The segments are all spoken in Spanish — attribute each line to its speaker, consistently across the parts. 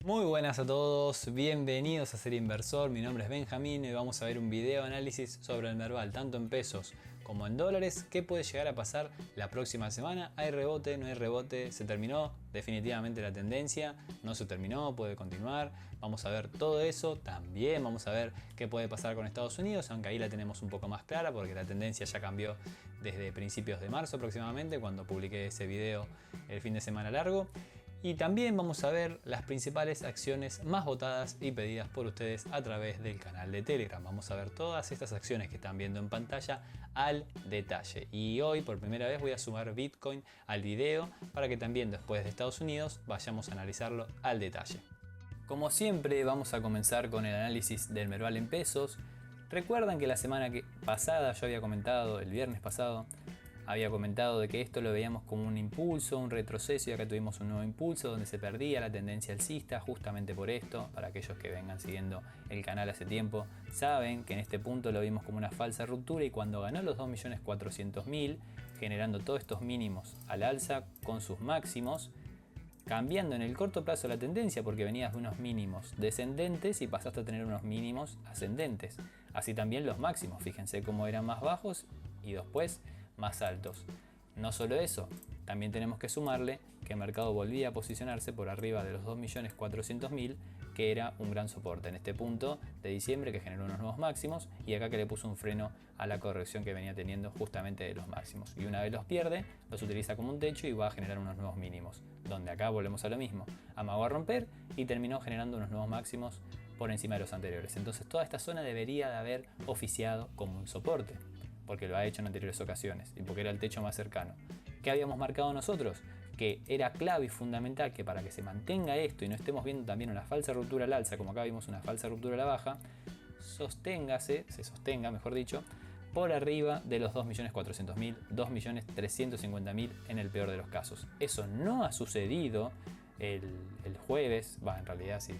Speaker 1: Muy buenas a todos, bienvenidos a Ser Inversor, mi nombre es Benjamín y hoy vamos a ver un video análisis sobre el Merval, tanto en pesos como en dólares. ¿Qué puede llegar a pasar la próxima semana? ¿Hay rebote? ¿No hay rebote? ¿Se terminó definitivamente la tendencia? ¿No se terminó? ¿Puede continuar? Vamos a ver todo eso. También vamos a ver qué puede pasar con Estados Unidos, aunque ahí la tenemos un poco más clara porque la tendencia ya cambió desde principios de marzo aproximadamente, cuando publiqué ese video el fin de semana largo. Y también vamos a ver las principales acciones más votadas y pedidas por ustedes a través del canal de Telegram. Vamos a ver todas estas acciones que están viendo en pantalla al detalle. Y hoy por primera vez voy a sumar Bitcoin al video para que también después de Estados Unidos vayamos a analizarlo al detalle. Como siempre vamos a comenzar con el análisis del Merval en pesos. Recuerdan que la semana pasada yo había comentado, el viernes pasado, había comentado de que esto lo veíamos como un impulso, un retroceso, y acá tuvimos un nuevo impulso donde se perdía la tendencia alcista justamente por esto. Para aquellos que vengan siguiendo el canal hace tiempo, saben que en este punto lo vimos como una falsa ruptura, y cuando ganó los 2.400.000, generando todos estos mínimos al alza con sus máximos, cambiando en el corto plazo la tendencia porque venías de unos mínimos descendentes y pasaste a tener unos mínimos ascendentes. Así también los máximos, fíjense cómo eran más bajos y después más altos. No solo eso, también tenemos que sumarle que el mercado volvía a posicionarse por arriba de los 2.400.000, que era un gran soporte en este punto de diciembre, que generó unos nuevos máximos, y acá que le puso un freno a la corrección que venía teniendo justamente de los máximos. Y una vez los pierde, los utiliza como un techo y va a generar unos nuevos mínimos, donde acá volvemos a lo mismo. Amagó a romper y terminó generando unos nuevos máximos por encima de los anteriores. Entonces toda esta zona debería de haber oficiado como un soporte, porque lo ha hecho en anteriores ocasiones y porque era el techo más cercano. ¿Qué habíamos marcado nosotros? Que era clave y fundamental que para que se mantenga esto y no estemos viendo también una falsa ruptura al alza, como acá vimos una falsa ruptura a la baja, se sostenga, mejor dicho, por arriba de los 2.400.000, 2.350.000 en el peor de los casos. Eso no ha sucedido el jueves, en realidad sí,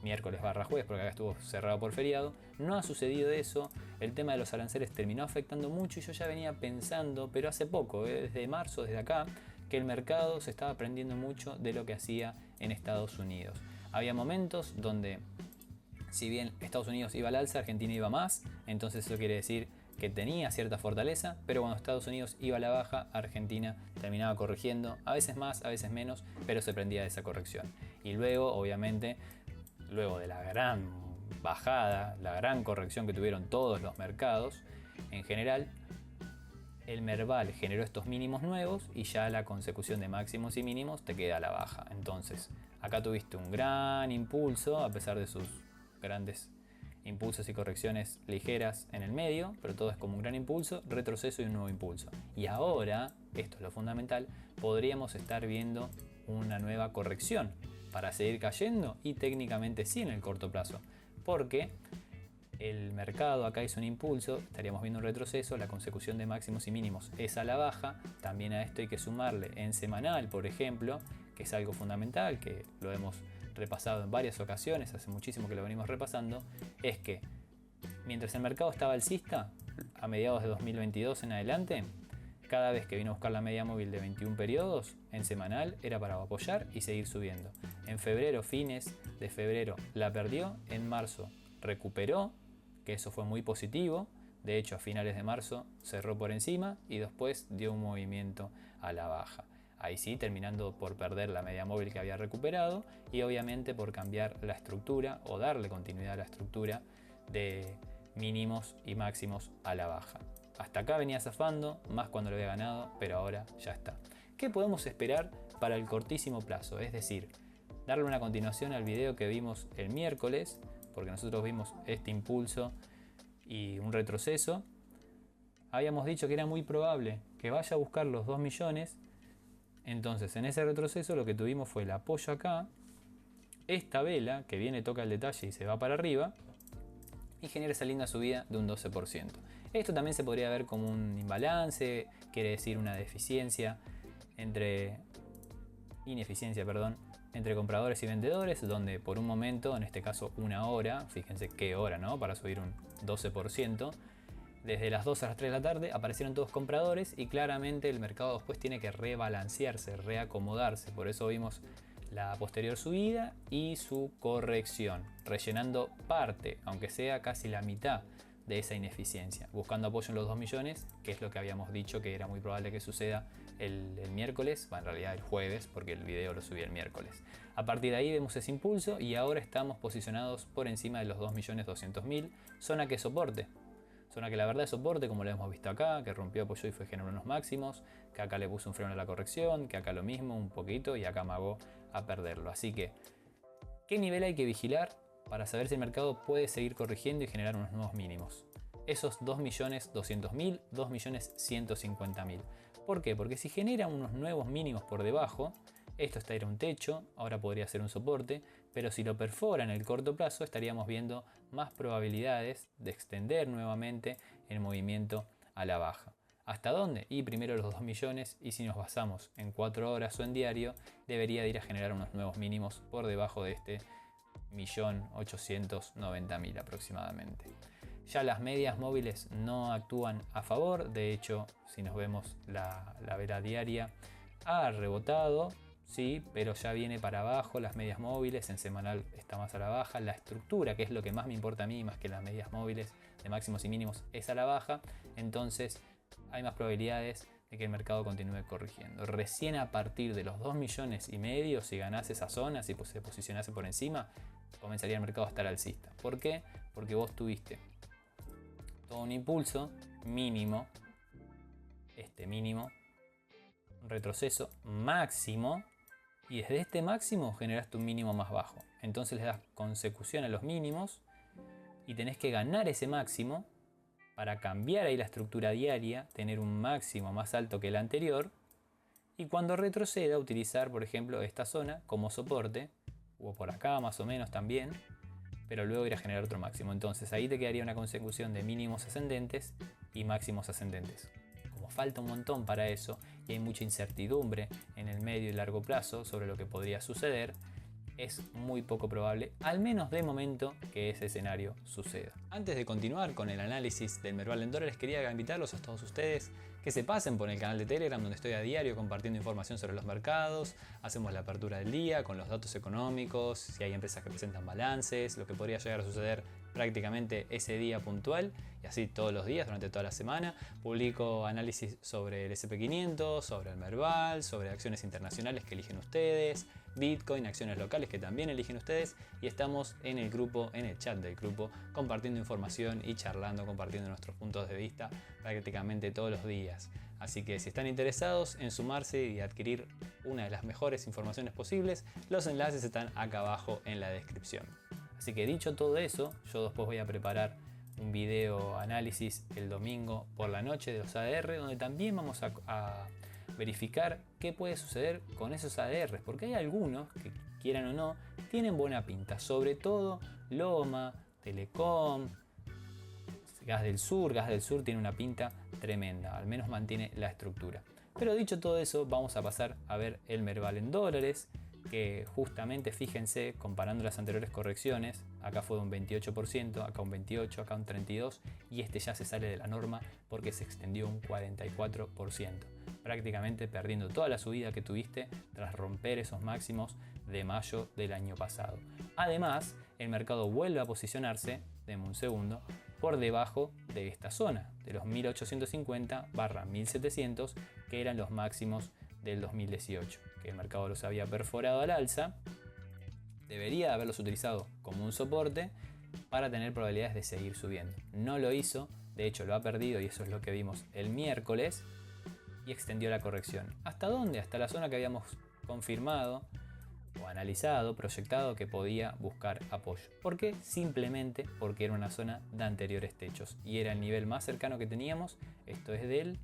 Speaker 1: miércoles barra jueves, porque acá estuvo cerrado por feriado. No ha sucedido eso. El tema de los aranceles terminó afectando mucho y yo ya venía pensando, pero hace poco, desde marzo, desde acá, que el mercado se estaba aprendiendo mucho de lo que hacía en Estados Unidos. Había momentos donde, si bien Estados Unidos iba al alza, Argentina iba más, entonces eso quiere decir que tenía cierta fortaleza, pero cuando Estados Unidos iba a la baja, Argentina terminaba corrigiendo, a veces más, a veces menos, pero se prendía de esa corrección. Y luego, obviamente, luego de la gran bajada, la gran corrección que tuvieron todos los mercados, en general, el Merval generó estos mínimos nuevos y ya la consecución de máximos y mínimos te queda a la baja. Entonces, acá tuviste un gran impulso, a pesar de sus grandes impulsos y correcciones ligeras en el medio, pero todo es como un gran impulso, retroceso y un nuevo impulso. Y ahora, esto es lo fundamental, podríamos estar viendo una nueva corrección para seguir cayendo, y técnicamente sí en el corto plazo, porque el mercado acá hizo un impulso, estaríamos viendo un retroceso, la consecución de máximos y mínimos es a la baja. También a esto hay que sumarle en semanal, por ejemplo, que es algo fundamental, que lo hemos repasado en varias ocasiones, hace muchísimo que lo venimos repasando, es que mientras el mercado estaba alcista, a mediados de 2022 en adelante, cada vez que vino a buscar la media móvil de 21 periodos en semanal era para apoyar y seguir subiendo. En febrero, fines de febrero, la perdió. En marzo recuperó, que eso fue muy positivo. De hecho, a finales de marzo cerró por encima y después dio un movimiento a la baja. Ahí sí, terminando por perder la media móvil que había recuperado y obviamente por cambiar la estructura o darle continuidad a la estructura de mínimos y máximos a la baja. Hasta acá venía zafando, más cuando lo había ganado, pero ahora ya está. ¿Qué podemos esperar para el cortísimo plazo? Es decir, darle una continuación al video que vimos el miércoles, porque nosotros vimos este impulso y un retroceso. Habíamos dicho que era muy probable que vaya a buscar los 2 millones. Entonces, en ese retroceso lo que tuvimos fue el apoyo acá, esta vela que viene, toca el detalle y se va para arriba, y genera esa linda subida de un 12%. Esto también se podría ver como un imbalance, quiere decir una ineficiencia entre compradores y vendedores, donde por un momento, en este caso una hora, fíjense qué hora, ¿no? Para subir un 12%, desde las 2 a las 3 de la tarde aparecieron todos compradores y claramente el mercado después tiene que rebalancearse, reacomodarse. Por eso vimos la posterior subida y su corrección, rellenando parte, aunque sea casi la mitad de esa ineficiencia, buscando apoyo en los 2 millones, que es lo que habíamos dicho que era muy probable que suceda el miércoles, en realidad el jueves, porque el video lo subí el miércoles. A partir de ahí vemos ese impulso y ahora estamos posicionados por encima de los 2.200.000, zona que soporte. Zona que la verdad es soporte, como lo hemos visto acá, que rompió, apoyó y fue generó unos máximos, que acá le puso un freno a la corrección, que acá lo mismo, un poquito, y acá amagó a perderlo. Así que, ¿qué nivel hay que vigilar para saber si el mercado puede seguir corrigiendo y generar unos nuevos mínimos? Esos 2.200.000, 2.150.000. ¿Por qué? Porque si genera unos nuevos mínimos por debajo, esto estaría un techo, ahora podría ser un soporte, pero si lo perfora en el corto plazo estaríamos viendo más probabilidades de extender nuevamente el movimiento a la baja. ¿Hasta dónde? Y primero los 2 millones, y si nos basamos en 4 horas o en diario, debería de ir a generar unos nuevos mínimos por debajo de este 1.890.000 aproximadamente. Ya las medias móviles no actúan a favor, de hecho, si nos vemos la vela diaria, ha rebotado, sí, pero ya viene para abajo las medias móviles, en semanal está más a la baja, la estructura, que es lo que más me importa a mí, más que las medias móviles de máximos y mínimos, es a la baja, entonces hay más probabilidades de que el mercado continúe corrigiendo. Recién a partir de los 2 millones y medio, si ganase esa zona, si se posicionase por encima, comenzaría el mercado a estar alcista. ¿Por qué? Porque vos tuviste todo un impulso mínimo, este mínimo, un retroceso máximo, y desde este máximo generaste un mínimo más bajo. Entonces le das consecución a los mínimos y tenés que ganar ese máximo para cambiar ahí la estructura diaria, tener un máximo más alto que el anterior, y cuando retroceda utilizar, por ejemplo, esta zona como soporte, o por acá más o menos también, pero luego ir a generar otro máximo. Entonces ahí te quedaría una consecución de mínimos ascendentes y máximos ascendentes. Como falta un montón para eso y hay mucha incertidumbre en el medio y largo plazo sobre lo que podría suceder, es muy poco probable, al menos de momento, que ese escenario suceda. Antes de continuar con el análisis del Merval en dólares, quería invitarlos a todos ustedes que se pasen por el canal de Telegram, donde estoy a diario compartiendo información sobre los mercados. Hacemos la apertura del día con los datos económicos, si hay empresas que presentan balances, lo que podría llegar a suceder prácticamente ese día puntual, y así todos los días durante toda la semana. Publico análisis sobre el SP500, sobre el Merval, sobre acciones internacionales que eligen ustedes, Bitcoin, acciones locales que también eligen ustedes, y estamos en el grupo, en el chat del grupo, compartiendo información y charlando, compartiendo nuestros puntos de vista prácticamente todos los días. Así que si están interesados en sumarse y adquirir una de las mejores informaciones posibles, los enlaces están acá abajo en la descripción. Así que dicho todo eso, yo después voy a preparar un video análisis el domingo por la noche de los ADR, donde también vamos a verificar qué puede suceder con esos ADRs, porque hay algunos que, quieran o no, tienen buena pinta, sobre todo Loma, Telecom, Gas del Sur tiene una pinta tremenda, al menos mantiene la estructura. Pero dicho todo eso, vamos a pasar a ver el Merval en dólares, que justamente, fíjense, comparando las anteriores correcciones, acá fue de un 28%, acá un 28%, acá un 32%, y este ya se sale de la norma porque se extendió un 44%, prácticamente perdiendo toda la subida que tuviste tras romper esos máximos de mayo del año pasado. Además, el mercado vuelve a posicionarse, denme un segundo, por debajo de esta zona, de los 1850/1700, que eran los máximos del 2018, que el mercado los había perforado al alza. Debería haberlos utilizado como un soporte para tener probabilidades de seguir subiendo. No lo hizo, de hecho lo ha perdido, y eso es lo que vimos el miércoles, y extendió la corrección. ¿Hasta dónde? Hasta la zona que habíamos confirmado o analizado, proyectado que podía buscar apoyo. ¿Por qué? Simplemente porque era una zona de anteriores techos y era el nivel más cercano que teníamos. Esto es del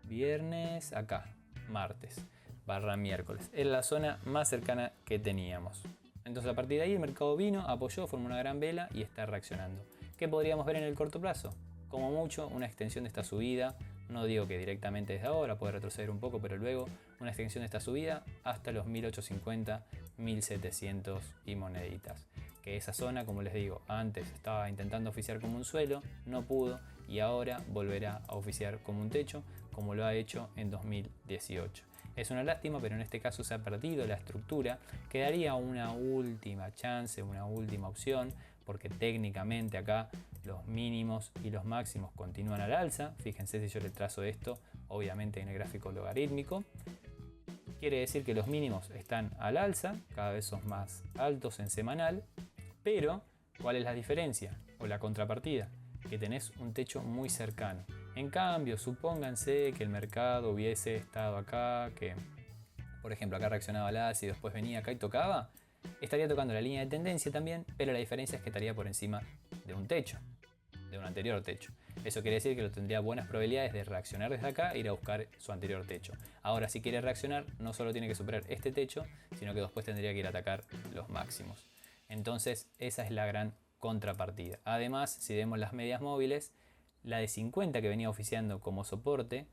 Speaker 1: viernes, acá, martes/miércoles. Era la zona más cercana que teníamos. Entonces a partir de ahí el mercado vino, apoyó, formó una gran vela y está reaccionando. ¿Qué podríamos ver en el corto plazo? Como mucho una extensión de esta subida. No digo que directamente desde ahora, puede retroceder un poco, pero luego una extensión de esta subida hasta los 1850, 1700 y moneditas. Que esa zona, como les digo, antes estaba intentando oficiar como un suelo, no pudo, y ahora volverá a oficiar como un techo, como lo ha hecho en 2018. Es una lástima, pero en este caso se ha perdido la estructura. Quedaría una última chance, una última opción, porque técnicamente acá los mínimos y los máximos continúan al alza. Fíjense si yo le trazo esto, obviamente en el gráfico logarítmico. Quiere decir que los mínimos están al alza, cada vez son más altos en semanal, pero ¿cuál es la diferencia o la contrapartida? Que tenés un techo muy cercano. En cambio, supónganse que el mercado hubiese estado acá, que por ejemplo acá reaccionaba al alza y después venía acá y tocaba, estaría tocando la línea de tendencia también, pero la diferencia es que estaría por encima de un techo, de un anterior techo. Eso quiere decir que lo tendría buenas probabilidades de reaccionar desde acá e ir a buscar su anterior techo. Ahora, si quiere reaccionar, no solo tiene que superar este techo, sino que después tendría que ir a atacar los máximos. Entonces, esa es la gran contrapartida. Además, si vemos las medias móviles, la de 50 que venía oficiando como soporte,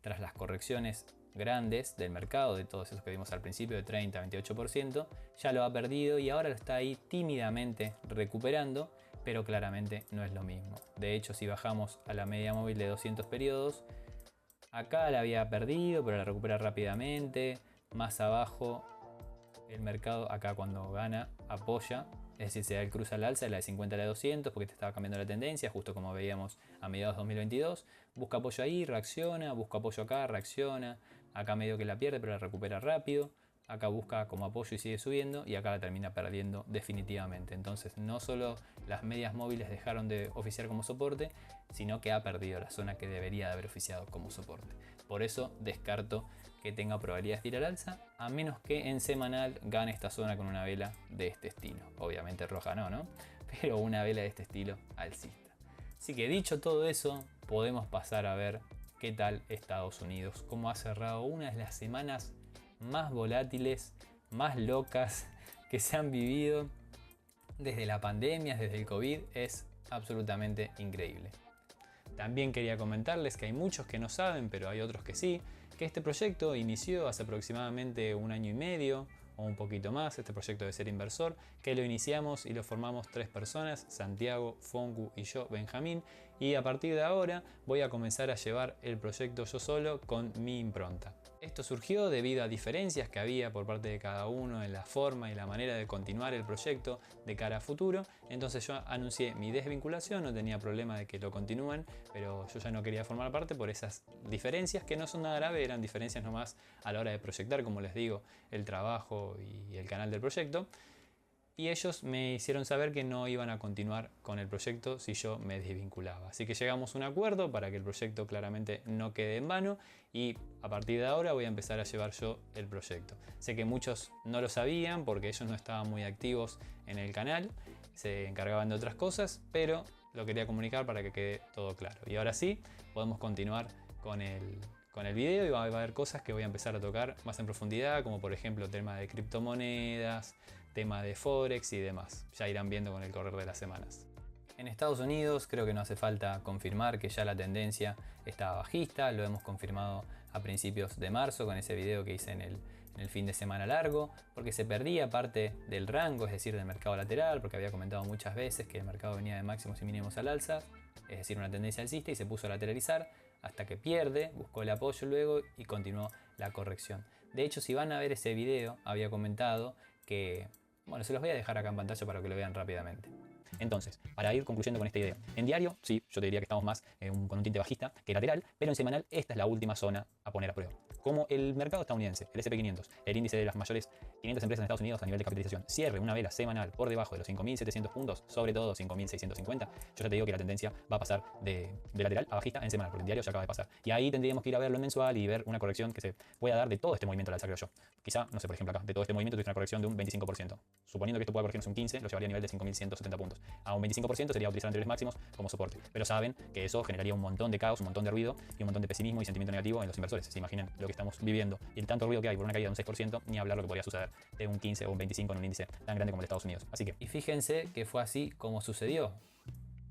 Speaker 1: tras las correcciones grandes del mercado, de todos esos que vimos al principio, de 30-28%, ya lo ha perdido y ahora lo está ahí tímidamente recuperando, pero claramente no es lo mismo. De hecho, si bajamos a la media móvil de 200 periodos, acá la había perdido, pero la recupera rápidamente. Más abajo, el mercado acá cuando gana, apoya, es decir, se da el cruce al alza de la de 50 a la de 200 porque te estaba cambiando la tendencia, justo como veíamos a mediados de 2022. Busca apoyo ahí, reacciona, busca apoyo acá, reacciona. Acá medio que la pierde, pero la recupera rápido. Acá busca como apoyo y sigue subiendo, y acá la termina perdiendo definitivamente. Entonces no solo las medias móviles dejaron de oficiar como soporte, sino que ha perdido la zona que debería de haber oficiado como soporte. Por eso descarto que tenga probabilidades de ir al alza, a menos que en semanal gane esta zona con una vela de este estilo. Obviamente roja no, pero una vela de este estilo alcista. Así que dicho todo eso, podemos pasar a ver qué tal Estados Unidos, cómo ha cerrado una de las semanas más volátiles, más locas que se han vivido desde la pandemia, desde el COVID. Es absolutamente increíble. También quería comentarles que hay muchos que no saben, pero hay otros que sí, que este proyecto inició hace aproximadamente 1 año y medio o un poquito más, este proyecto de Ser Inversor, que lo iniciamos y lo formamos 3 personas, Santiago, Foncu y yo, Benjamín, y a partir de ahora voy a comenzar a llevar el proyecto yo solo con mi impronta. Esto surgió debido a diferencias que había por parte de cada uno en la forma y la manera de continuar el proyecto de cara a futuro. Entonces yo anuncié mi desvinculación, no tenía problema de que lo continúen, pero yo ya no quería formar parte por esas diferencias que no son nada graves, eran diferencias nomás a la hora de proyectar, como les digo, el trabajo y el canal del proyecto. Y ellos me hicieron saber que no iban a continuar con el proyecto si yo me desvinculaba. Así que llegamos a un acuerdo para que el proyecto claramente no quede en vano, y a partir de ahora voy a empezar a llevar yo el proyecto. Sé que muchos no lo sabían porque ellos no estaban muy activos en el canal, se encargaban de otras cosas, pero lo quería comunicar para que quede todo claro. Y ahora sí, podemos continuar con el video, y va a haber cosas que voy a empezar a tocar más en profundidad, como por ejemplo tema de criptomonedas, tema de Forex y demás. Ya irán viendo con el correr de las semanas. En Estados Unidos creo que no hace falta confirmar que ya la tendencia está bajista, lo hemos confirmado a principios de marzo con ese video que hice en el fin de semana largo, porque se perdía parte del rango, es decir, del mercado lateral, porque había comentado muchas veces que el mercado venía de máximos y mínimos al alza, es decir, una tendencia alcista, y se puso a lateralizar hasta que pierde, buscó el apoyo luego y continuó la corrección. De hecho, si van a ver ese video, había comentado que, bueno, se los voy a dejar acá en pantalla para que lo vean rápidamente. Entonces, para ir concluyendo con esta idea, en diario, sí, yo te diría que estamos más con un tinte bajista que lateral, pero en semanal esta es la última zona a poner a prueba. Como el mercado estadounidense, el S&P 500, el índice de las mayores 500 empresas en Estados Unidos a nivel de capitalización, cierre una vela semanal por debajo de los 5.700 puntos, sobre todo 5.650, yo ya te digo que la tendencia va a pasar de lateral a bajista en semanal, porque en diario ya acaba de pasar. Y ahí tendríamos que ir a verlo en mensual y ver una corrección que se pueda dar de todo este movimiento al alza, creo yo. Quizá, no sé, por ejemplo acá, de todo este movimiento tuviste una corrección de un 25%. Suponiendo que esto pueda corregirnos un 15, lo llevaría a nivel de 5.170 puntos. A un 25% sería utilizar anteriores máximos como soporte. Pero saben que eso generaría un montón de caos, un montón de ruido y un montón de pesimismo y sentimiento negativo en los inversores. Se imaginen lo que estamos viviendo y el tanto ruido que hay por una caída de un 6%, ni hablar lo que podría suceder de un 15 o un 25 en un índice tan grande como el de Estados Unidos. Así que, y fíjense que fue así como sucedió.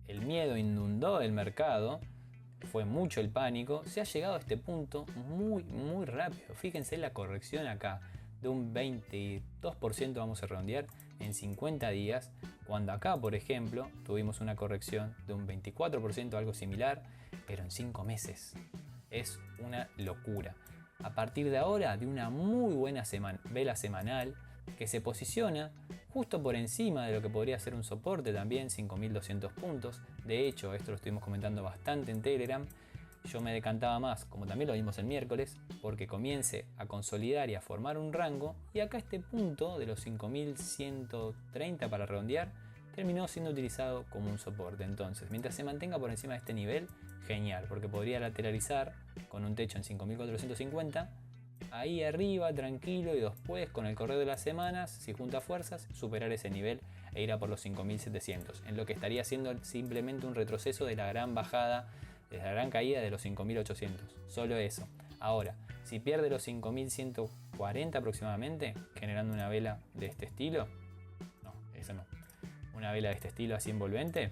Speaker 1: El miedo inundó el mercado, fue mucho el pánico, se ha llegado a este punto muy rápido. Fíjense la corrección acá de un 22%, vamos a redondear, en 50 días, cuando acá, por ejemplo, tuvimos una corrección de un 24%, algo similar, pero en 5 meses. Es una locura. a partir de ahora de una muy buena vela semanal que se posiciona justo por encima de lo que podría ser un soporte también, 5200 puntos. De hecho, esto lo estuvimos comentando bastante en Telegram. Yo me decantaba más, como también lo vimos el miércoles, porque comience a consolidar y a formar un rango, y acá este punto de los 5130 para redondear terminó siendo utilizado como un soporte. Entonces, mientras se mantenga por encima de este nivel, genial, porque podría lateralizar con un techo en 5450, ahí arriba tranquilo, y después con el correr de las semanas, si junta fuerzas, superar ese nivel e ir a por los 5700, en lo que estaría siendo simplemente un retroceso de la gran bajada, de la gran caída de los 5800, solo eso. Ahora, si pierde los 5140 aproximadamente, generando una vela de este estilo, no, eso no, una vela de este estilo así envolvente,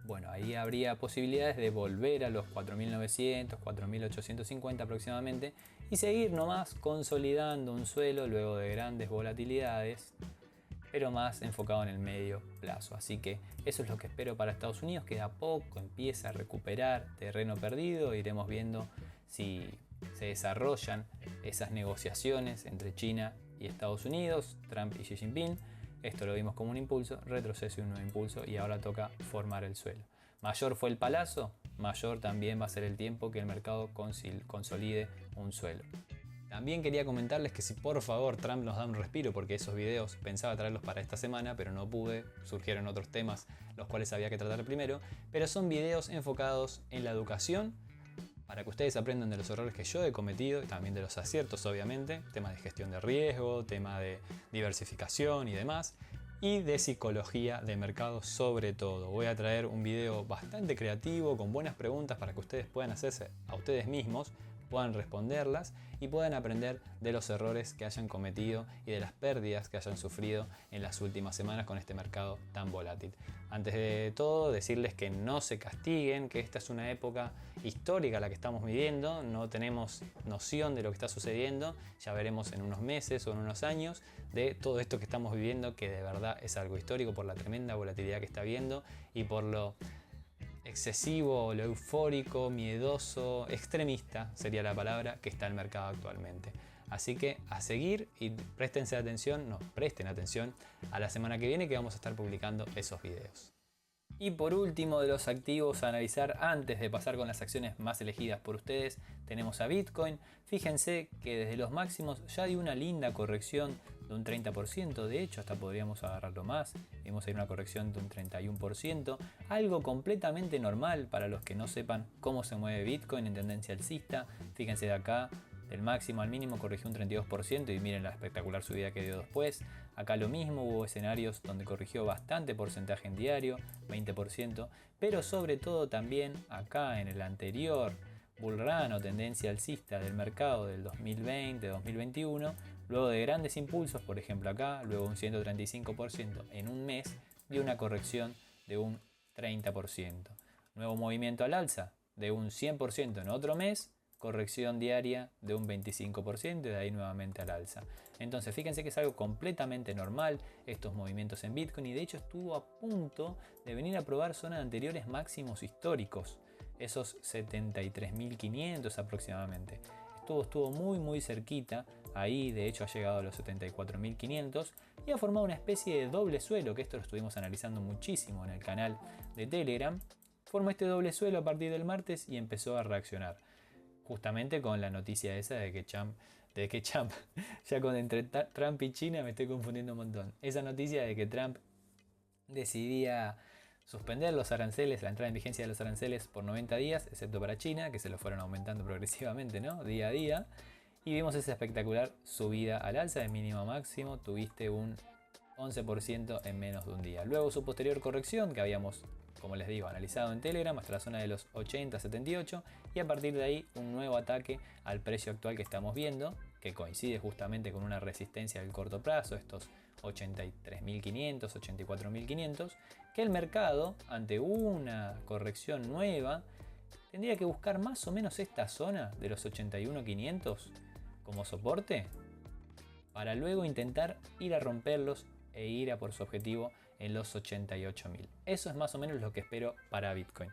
Speaker 1: bueno, ahí habría posibilidades de volver a los 4900, 4850 aproximadamente y seguir nomás consolidando un suelo luego de grandes volatilidades, pero más enfocado en el medio plazo. Así que eso es lo que espero para Estados Unidos, que de a poco empieza a recuperar terreno perdido. Iremos viendo si se desarrollan esas negociaciones entre China y Estados Unidos, Trump y Xi Jinping. Esto lo vimos como un impulso, retroceso y un nuevo impulso, y ahora toca formar el suelo. Mayor fue el palazo, mayor también va a ser el tiempo que el mercado consolide un suelo. También quería comentarles que si por favor Trump nos da un respiro, porque esos videos pensaba traerlos para esta semana, pero no pude, surgieron otros temas los cuales había que tratar primero, pero son videos enfocados en la educación, para que ustedes aprendan de los errores que yo he cometido y también de los aciertos, obviamente, tema de gestión de riesgo, tema de diversificación y demás, y de psicología de mercado sobre todo. Voy a traer un video bastante creativo con buenas preguntas para que ustedes puedan hacerse a ustedes mismos, puedan responderlas y puedan aprender de los errores que hayan cometido y de las pérdidas que hayan sufrido en las últimas semanas con este mercado tan volátil. Antes de todo, decirles que no se castiguen, que esta es una época histórica la que estamos viviendo, no tenemos noción de lo que está sucediendo, ya veremos en unos meses o en unos años de todo esto que estamos viviendo, que de verdad es algo histórico por la tremenda volatilidad que está habiendo y por lo excesivo, lo eufórico, miedoso, extremista sería la palabra que está en el mercado actualmente. Así que a seguir y presten atención a la semana que viene, que vamos a estar publicando esos videos. Y por último, de los activos a analizar antes de pasar con las acciones más elegidas por ustedes, tenemos a Bitcoin. Fíjense que desde los máximos ya dio una linda corrección de un 30%, de hecho hasta podríamos agarrarlo más, vimos ahí una corrección de un 31%, algo completamente normal para los que no sepan cómo se mueve Bitcoin en tendencia alcista. Fíjense de acá, del máximo al mínimo corrigió un 32% y miren la espectacular subida que dio después. Acá lo mismo, hubo escenarios donde corrigió bastante porcentaje en diario, 20%, pero sobre todo también acá en el anterior bull run o tendencia alcista del mercado del 2020-2021, luego de grandes impulsos, por ejemplo acá, luego un 135% en un mes, dio una corrección de un 30%. Nuevo movimiento al alza de un 100% en otro mes, corrección diaria de un 25% y de ahí nuevamente al alza. Entonces fíjense que es algo completamente normal estos movimientos en Bitcoin, y de hecho estuvo a punto de venir a probar zonas de anteriores máximos históricos, esos 73.500 aproximadamente. Estuvo muy cerquita, ahí de hecho ha llegado a los 74.500 y ha formado una especie de doble suelo, que esto lo estuvimos analizando muchísimo en el canal de Telegram. Formó este doble suelo a partir del martes y empezó a reaccionar. Justamente con la noticia esa de que Trump, ya con entre Trump y China me estoy confundiendo un montón. Esa noticia de que Trump decidía suspender los aranceles, la entrada en vigencia de los aranceles por 90 días, excepto para China, que se lo fueron aumentando progresivamente, ¿no? Día a día. Y vimos esa espectacular subida al alza de mínimo a máximo, tuviste un 11% en menos de un día. Luego su posterior corrección, que habíamos, como les digo, analizado en Telegram, hasta la zona de los 80-78, y a partir de ahí un nuevo ataque al precio actual que estamos viendo, que coincide justamente con una resistencia del corto plazo, estos 83.500, 84.500, que el mercado, ante una corrección nueva, tendría que buscar más o menos esta zona de los 81.500 como soporte, para luego intentar ir a romperlos e ir a por su objetivo en los 88.000. Eso es más o menos lo que espero para Bitcoin.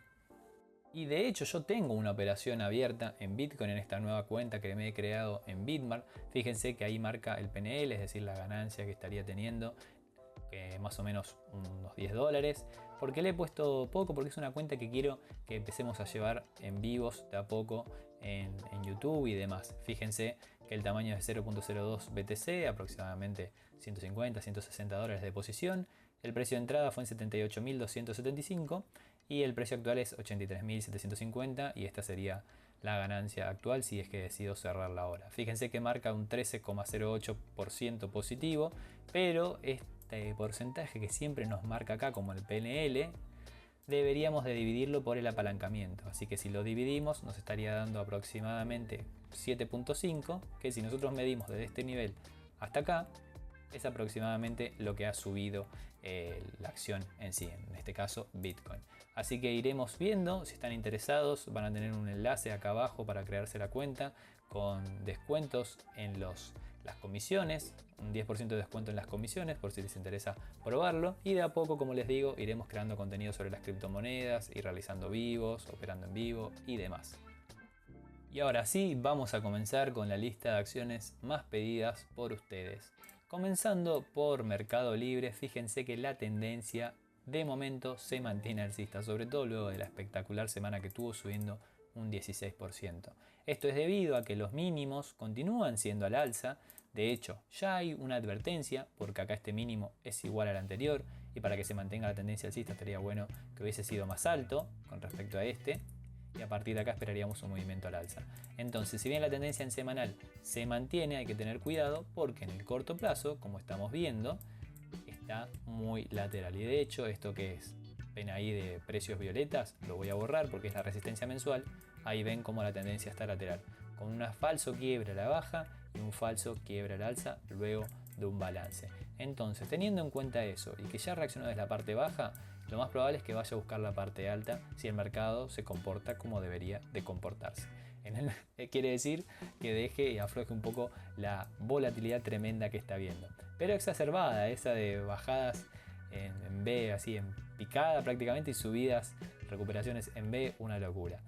Speaker 1: Y de hecho yo tengo una operación abierta en Bitcoin en esta nueva cuenta que me he creado en Bitmart. Fíjense que ahí marca el PNL, es decir, la ganancia que estaría teniendo, más o menos unos $10. ¿Por qué le he puesto poco? Porque es una cuenta que quiero que empecemos a llevar en vivos de a poco en YouTube y demás. Fíjense que el tamaño es 0.02 BTC, aproximadamente 150, 160 dólares de posición. El precio de entrada fue en 78.275 y el precio actual es 83.750 y esta sería la ganancia actual si es que decido cerrarla ahora. Fíjense que marca un 13,08% positivo, pero este porcentaje que siempre nos marca acá como el PNL deberíamos de dividirlo por el apalancamiento, así que si lo dividimos nos estaría dando aproximadamente 7.5, que si nosotros medimos desde este nivel hasta acá es aproximadamente lo que ha subido la acción en sí, en este caso Bitcoin. Así que iremos viendo. Si están interesados van a tener un enlace acá abajo para crearse la cuenta con descuentos en las comisiones, un 10% de descuento en las comisiones por si les interesa probarlo, y de a poco, como les digo, iremos creando contenido sobre las criptomonedas y realizando vivos, operando en vivo y demás. Y ahora sí, vamos a comenzar con la lista de acciones más pedidas por ustedes. Comenzando por Mercado Libre, fíjense que la tendencia de momento se mantiene alcista, sobre todo luego de la espectacular semana que tuvo subiendo un 16%. Esto es debido a que los mínimos continúan siendo al alza. De hecho, ya hay una advertencia porque acá este mínimo es igual al anterior y para que se mantenga la tendencia alcista estaría bueno que hubiese sido más alto con respecto a este. Y a partir de acá esperaríamos un movimiento al alza. Entonces, si bien la tendencia en semanal se mantiene, hay que tener cuidado porque en el corto plazo, como estamos viendo, está muy lateral. Y de hecho, esto que es, ven ahí de precios violetas, lo voy a borrar porque es la resistencia mensual. Ahí ven cómo la tendencia está lateral, con un falso quiebre a la baja y un falso quiebre al alza luego de un balance. Entonces, teniendo en cuenta eso y que ya reaccionó desde la parte baja, lo más probable es que vaya a buscar la parte alta si el mercado se comporta como debería de comportarse. Quiere decir que deje y afloje un poco la volatilidad tremenda que está viendo, pero exacerbada, esa de bajadas en B, así en picada prácticamente, y subidas, recuperaciones en B, una locura.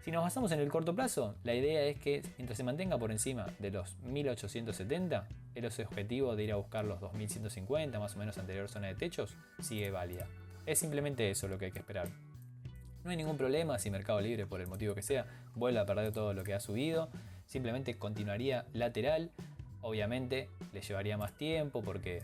Speaker 1: Si nos basamos en el corto plazo, la idea es que mientras se mantenga por encima de los 1870, el objetivo de ir a buscar los 2150, más o menos anterior zona de techos, sigue válida. Es simplemente eso lo que hay que esperar. No hay ningún problema si Mercado Libre, por el motivo que sea, vuelve a perder todo lo que ha subido. Simplemente continuaría lateral. Obviamente le llevaría más tiempo porque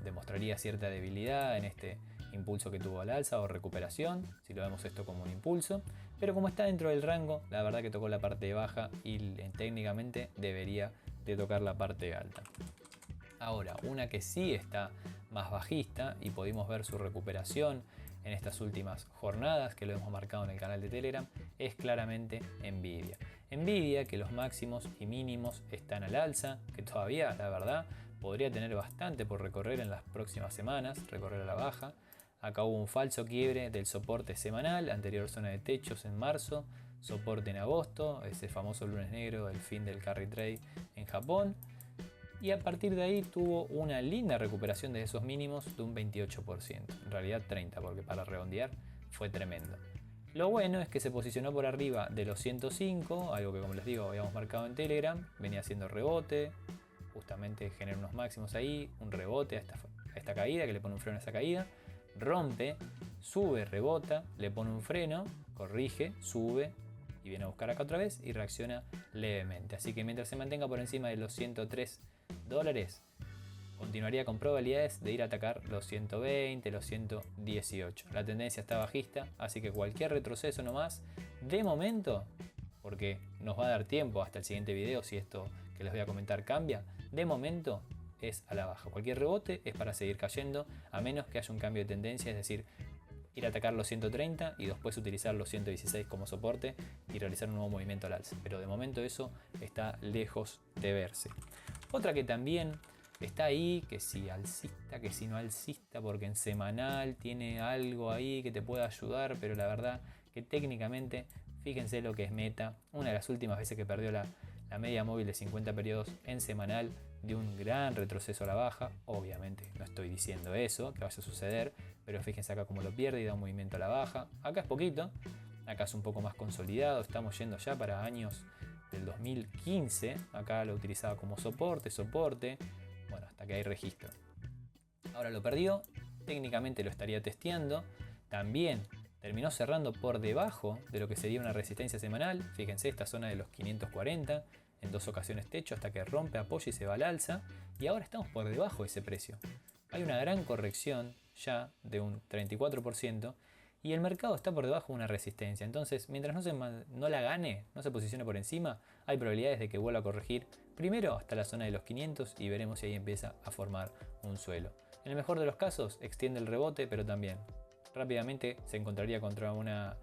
Speaker 1: demostraría cierta debilidad en este impulso que tuvo al alza o recuperación, si lo vemos esto como un impulso. Pero como está dentro del rango, la verdad que tocó la parte baja y técnicamente debería de tocar la parte alta. Ahora, una que sí está más bajista y pudimos ver su recuperación en estas últimas jornadas, que lo hemos marcado en el canal de Telegram, es claramente Nvidia. Nvidia, que los máximos y mínimos están al alza, que todavía, la verdad, podría tener bastante por recorrer en las próximas semanas, recorrer a la baja. Acá hubo un falso quiebre del soporte semanal, anterior zona de techos en marzo, soporte en agosto, ese famoso lunes negro, el fin del carry trade en Japón. Y a partir de ahí tuvo una linda recuperación de esos mínimos de un 28%, en realidad 30%, porque para redondear fue tremendo. Lo bueno es que se posicionó por arriba de los 105, algo que como les digo habíamos marcado en Telegram, venía haciendo rebote, justamente genera unos máximos ahí, un rebote a esta caída, que le pone un freno a esa caída, rompe, sube, rebota, le pone un freno, corrige, sube y viene a buscar acá otra vez y reacciona levemente. Así que mientras se mantenga por encima de los 103 dólares, continuaría con probabilidades de ir a atacar los 120, los 118. La tendencia está bajista, así que cualquier retroceso nomás, de momento, porque nos va a dar tiempo hasta el siguiente video si esto que les voy a comentar cambia, de momento es a la baja. Cualquier rebote es para seguir cayendo, a menos que haya un cambio de tendencia, es decir, ir a atacar los 130 y después utilizar los 116 como soporte y realizar un nuevo movimiento al alza. Pero de momento eso está lejos de verse. Otra que también está ahí, que si alcista, que si no alcista, porque en semanal tiene algo ahí que te puede ayudar, pero la verdad que técnicamente, fíjense lo que es Meta, una de las últimas veces que perdió la media móvil de 50 periodos en semanal, de un gran retroceso a la baja. Obviamente no estoy diciendo eso, que vaya a suceder, pero fíjense acá cómo lo pierde y da un movimiento a la baja. Acá es poquito, Acá es un poco más consolidado, estamos yendo ya para años del 2015. Acá lo utilizaba como soporte, bueno, hasta que hay registro. Ahora lo perdió, técnicamente lo estaría testeando. También terminó cerrando por debajo de lo que sería una resistencia semanal. Fíjense, esta zona de los 540, en 2 ocasiones techo, hasta que rompe apoyo y se va al alza. Y ahora estamos por debajo de ese precio. Hay una gran corrección ya de un 34% y el mercado está por debajo de una resistencia. Entonces, mientras no la gane, no se posicione por encima, hay probabilidades de que vuelva a corregir primero hasta la zona de los 500 y veremos si ahí empieza a formar un suelo. En el mejor de los casos, extiende el rebote, pero también rápidamente se encontraría contra una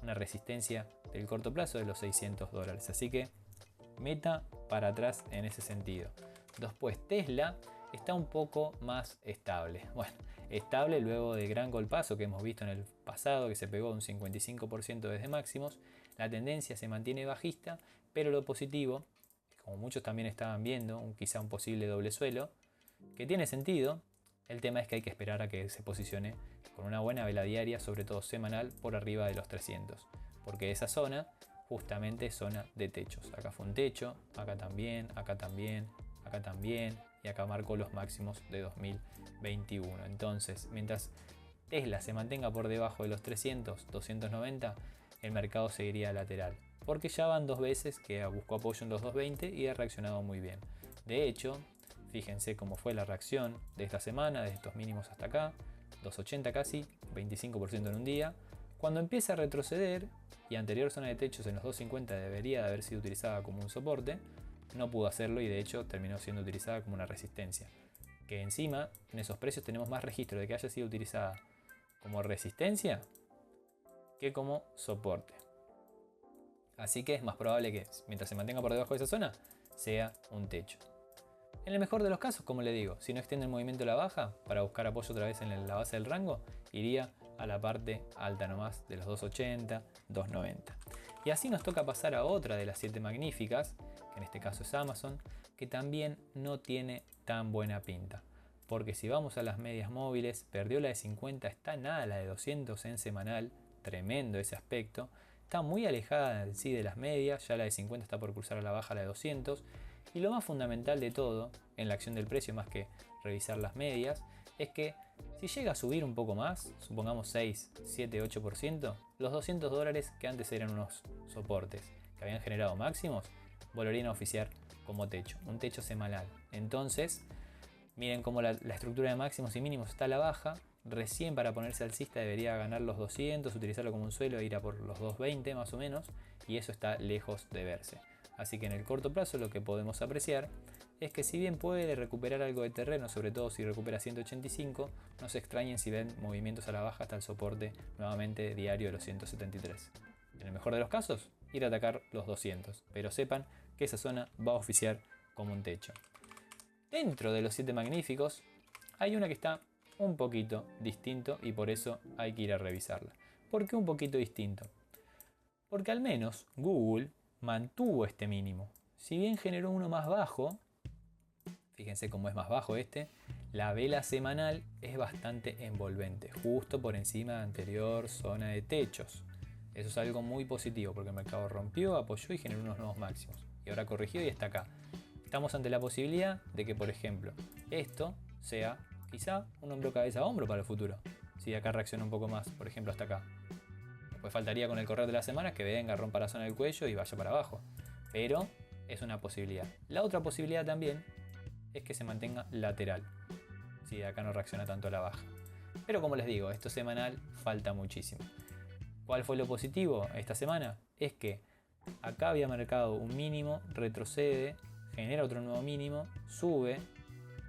Speaker 1: resistencia del corto plazo de los $600. Así que meta para atrás en ese sentido. Después Tesla está un poco más estable. Bueno, estable luego del gran golpazo que hemos visto en el pasado, que se pegó un 55% desde máximos. La tendencia se mantiene bajista, pero lo positivo, como muchos también estaban viendo, quizá un posible doble suelo, que tiene sentido. El tema es que hay que esperar a que se posicione con una buena vela diaria, sobre todo semanal, por arriba de los 300. Porque esa zona justamente es zona de techos. Acá fue un techo, acá también, acá también, acá también. Y acá marcó los máximos de 2021. Entonces, mientras Tesla se mantenga por debajo de los 300, 290, el mercado seguiría lateral. Porque ya van 2 veces que buscó apoyo en los 220 y ha reaccionado muy bien. De hecho, fíjense cómo fue la reacción de esta semana, de estos mínimos hasta acá, 280 casi, 25% en un día. Cuando empieza a retroceder, y anterior zona de techos en los 250 debería de haber sido utilizada como un soporte, no pudo hacerlo y de hecho terminó siendo utilizada como una resistencia. Que encima, en esos precios tenemos más registro de que haya sido utilizada como resistencia que como soporte. Así que es más probable que mientras se mantenga por debajo de esa zona, sea un techo. En el mejor de los casos, como le digo, si no extiende el movimiento a la baja, para buscar apoyo otra vez en la base del rango, iría a la parte alta nomás de los 280, 290. Y así nos toca pasar a otra de las 7 magníficas, que en este caso es Amazon, que también no tiene tan buena pinta. Porque si vamos a las medias móviles, perdió la de 50, está nada la de 200 en semanal, tremendo ese aspecto. Está muy alejada en sí de las medias, ya la de 50 está por cruzar a la baja la de 200. Y lo más fundamental de todo, en la acción del precio más que revisar las medias, es que si llega a subir un poco más, supongamos 6, 7, 8%, los $200 que antes eran unos soportes que habían generado máximos, volverían a oficiar como techo, un techo semanal. Entonces, miren cómo la estructura de máximos y mínimos está a la baja. Recién para ponerse alcista debería ganar los 200, utilizarlo como un suelo e ir a por los 220 más o menos, y eso está lejos de verse. Así que en el corto plazo lo que podemos apreciar es que si bien puede recuperar algo de terreno, sobre todo si recupera 185, no se extrañen si ven movimientos a la baja hasta el soporte nuevamente diario de los 173. En el mejor de los casos, ir a atacar los 200, pero sepan que esa zona va a oficiar como un techo. Dentro de los 7 magníficos hay una que está un poquito distinto y por eso hay que ir a revisarla. ¿Por qué un poquito distinto? Porque al menos Google mantuvo este mínimo. Si bien generó uno más bajo, fíjense cómo es más bajo la vela semanal es bastante envolvente, justo por encima de anterior zona de techos. Eso es algo muy positivo porque el mercado rompió, apoyó y generó unos nuevos máximos. Y ahora corrigió y está acá. Estamos ante la posibilidad de que, por ejemplo, esto sea quizá un hombro cabeza a hombro para el futuro. Si acá reacciona un poco más, por ejemplo, hasta acá. Después faltaría con el correr de las semanas que venga, rompa la zona del cuello y vaya para abajo. Pero es una posibilidad. La otra posibilidad también es que se mantenga lateral. Si acá no reacciona tanto a la baja. Pero como les digo, esto semanal falta muchísimo. ¿Cuál fue lo positivo esta semana? Es que acá había marcado un mínimo, retrocede, genera otro nuevo mínimo, sube,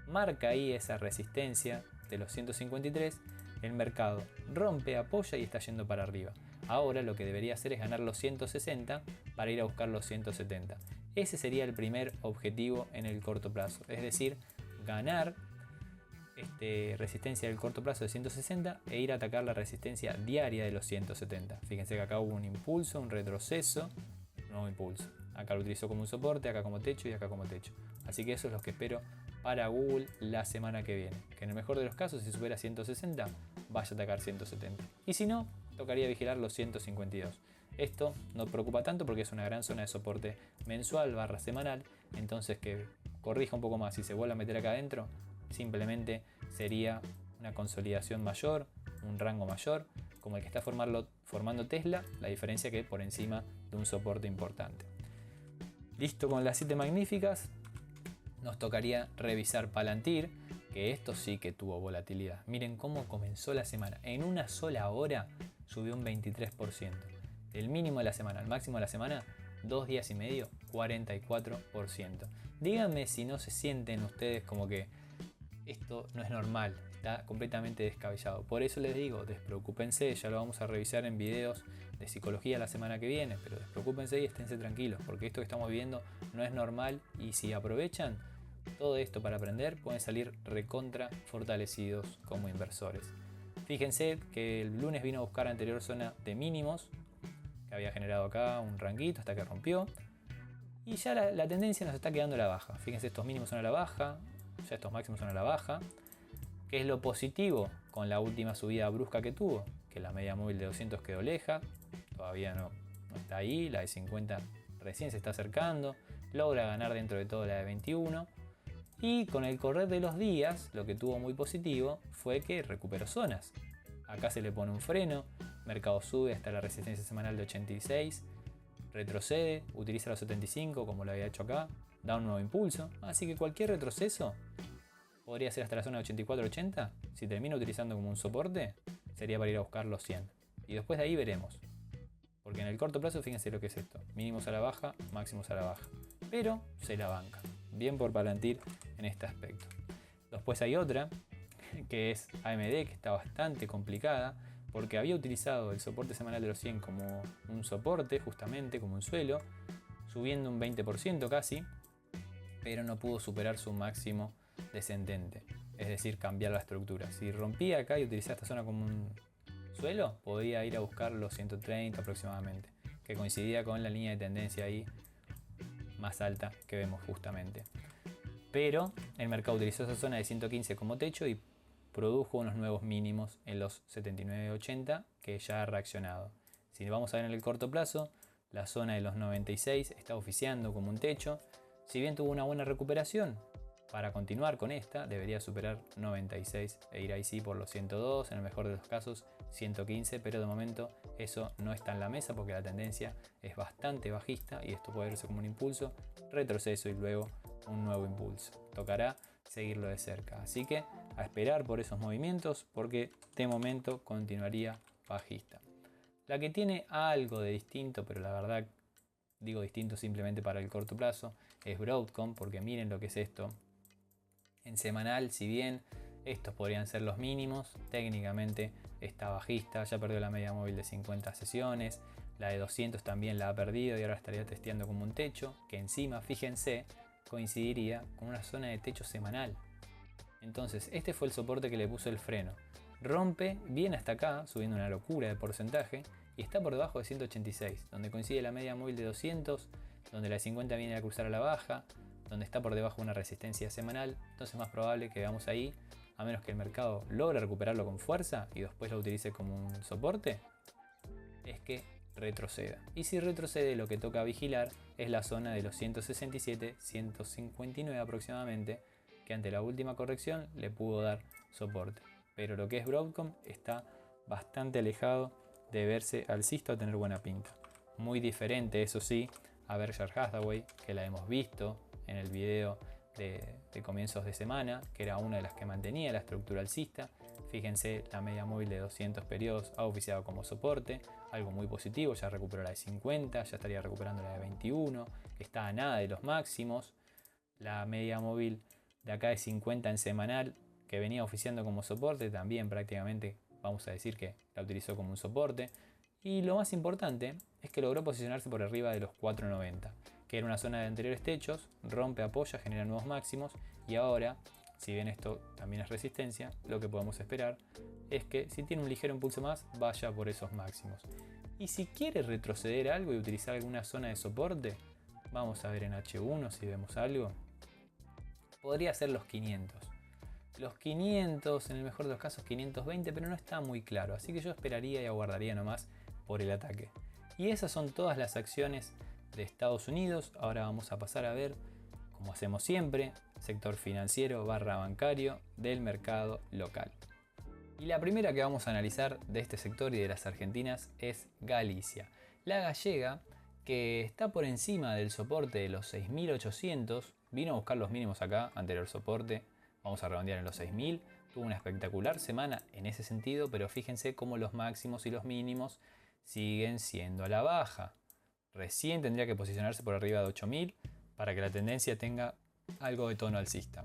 Speaker 1: marca ahí esa resistencia de los 153, el mercado rompe, apoya y está yendo para arriba. Ahora lo que debería hacer es ganar los 160 para ir a buscar los 170. Ese sería el primer objetivo en el corto plazo, es decir, ganar resistencia del corto plazo de 160 e ir a atacar la resistencia diaria de los 170. Fíjense que acá hubo un impulso, un retroceso, nuevo impulso. Acá lo utilizó como un soporte, acá como techo y acá como techo. Así que eso es lo que espero para Google la semana que viene. Que en el mejor de los casos, si supera 160, vaya a atacar 170. Y si no, tocaría vigilar los 152. Esto no preocupa tanto porque es una gran zona de soporte mensual / semanal, entonces que corrija un poco más y se vuelva a meter acá adentro, simplemente sería una consolidación mayor, un rango mayor, como el que está formando Tesla, la diferencia que por encima de un soporte importante. Listo con las 7 magníficas, nos tocaría revisar Palantir, que esto sí que tuvo volatilidad. Miren cómo comenzó la semana. En una sola hora subió un 23%. Del mínimo de la semana al máximo de la semana, 2 días y medio, 44%. Díganme si no se sienten ustedes como que esto no es normal, está completamente descabellado. Por eso les digo, despreocúpense, ya lo vamos a revisar en videos de psicología la semana que viene, pero despreocúpense y esténse tranquilos, porque esto que estamos viviendo no es normal y si aprovechan todo esto para aprender, pueden salir recontra fortalecidos como inversores. Fíjense que el lunes vino a buscar anterior zona de mínimos, que había generado acá un ranguito hasta que rompió. Y ya la tendencia nos está quedando a la baja. Fíjense, estos mínimos son a la baja, ya estos máximos son a la baja. ¿Qué es lo positivo con la última subida brusca que tuvo? Que la media móvil de 200 quedó leja, todavía no está ahí, la de 50 recién se está acercando, logra ganar dentro de todo la de 21. Y con el correr de los días, lo que tuvo muy positivo fue que recuperó zonas. Acá se le pone un freno, mercado sube hasta la resistencia semanal de 86, retrocede, utiliza los 75 como lo había hecho acá, da un nuevo impulso, así que cualquier retroceso podría ser hasta la zona de 84-80, si termina utilizando como un soporte, sería para ir a buscar los 100. Y después de ahí veremos, porque en el corto plazo fíjense lo que es esto, mínimos a la baja, máximos a la baja, pero se la banca, bien por Palantir en este aspecto. Después hay otra, que es AMD, que está bastante complicada, porque había utilizado el soporte semanal de los 100 como un soporte, justamente como un suelo, subiendo un 20% casi, pero no pudo superar su máximo descendente, es decir, cambiar la estructura. Si rompía acá y utilizaba esta zona como un suelo, podía ir a buscar los 130 aproximadamente, que coincidía con la línea de tendencia ahí más alta que vemos justamente. Pero el mercado utilizó esa zona de 115 como techo y produjo unos nuevos mínimos en los 79.80 que ya ha reaccionado. Si vamos a ver en el corto plazo, la zona de los 96 está oficiando como un techo. Si bien tuvo una buena recuperación, para continuar con esta debería superar 96 e ir ahí sí por los 102, en el mejor de los casos 115, pero de momento eso no está en la mesa porque la tendencia es bastante bajista y esto puede verse como un impulso, retroceso y luego un nuevo impulso. Tocará seguirlo de cerca, así que a esperar por esos movimientos porque de momento continuaría bajista. La que tiene algo de distinto, pero la verdad digo distinto simplemente para el corto plazo, es Broadcom, porque miren lo que es esto. En semanal, si bien estos podrían ser los mínimos, técnicamente está bajista, ya perdió la media móvil de 50 sesiones, la de 200 también la ha perdido y ahora estaría testeando como un techo, que encima, fíjense, coincidiría con una zona de techo semanal. Entonces, este fue el soporte que le puso el freno. Rompe bien hasta acá, subiendo una locura de porcentaje, y está por debajo de 186, donde coincide la media móvil de 200, donde la de 50 viene a cruzar a la baja, donde está por debajo de una resistencia semanal. Entonces es más probable que veamos ahí, a menos que el mercado logre recuperarlo con fuerza y después lo utilice como un soporte, es que retroceda. Y si retrocede, lo que toca vigilar es la zona de los 167, 159 aproximadamente, que ante la última corrección le pudo dar soporte. Pero lo que es Broadcom está bastante alejado de verse alcista o tener buena pinta. Muy diferente, eso sí, a Berkshire Hathaway, que la hemos visto en el video de comienzos de semana, que era una de las que mantenía la estructura alcista. Fíjense, la media móvil de 200 periodos ha oficiado como soporte, algo muy positivo, ya recuperó la de 50, ya estaría recuperando la de 21, está a nada de los máximos. La media móvil de acá de 50 en semanal, que venía oficiando como soporte, también prácticamente vamos a decir que la utilizó como un soporte. Y lo más importante es que logró posicionarse por arriba de los 490, que era una zona de anteriores techos, rompe, apoya, genera nuevos máximos y ahora, si bien esto también es resistencia, lo que podemos esperar es que si tiene un ligero impulso más, vaya por esos máximos. Y si quiere retroceder algo y utilizar alguna zona de soporte, vamos a ver en H1 si vemos algo, podría ser los 500. Los 500, en el mejor de los casos 520, pero no está muy claro, así que yo esperaría y aguardaría nomás por el ataque. Y esas son todas las acciones de Estados Unidos. Ahora vamos a pasar a ver, como hacemos siempre, sector financiero / bancario del mercado local. Y la primera que vamos a analizar de este sector y de las argentinas es Galicia. La gallega, que está por encima del soporte de los 6.800, vino a buscar los mínimos acá, anterior soporte, vamos a redondear en los 6.000, tuvo una espectacular semana en ese sentido, pero fíjense cómo los máximos y los mínimos siguen siendo a la baja. Recién tendría que posicionarse por arriba de 8.000 para que la tendencia tenga algo de tono alcista.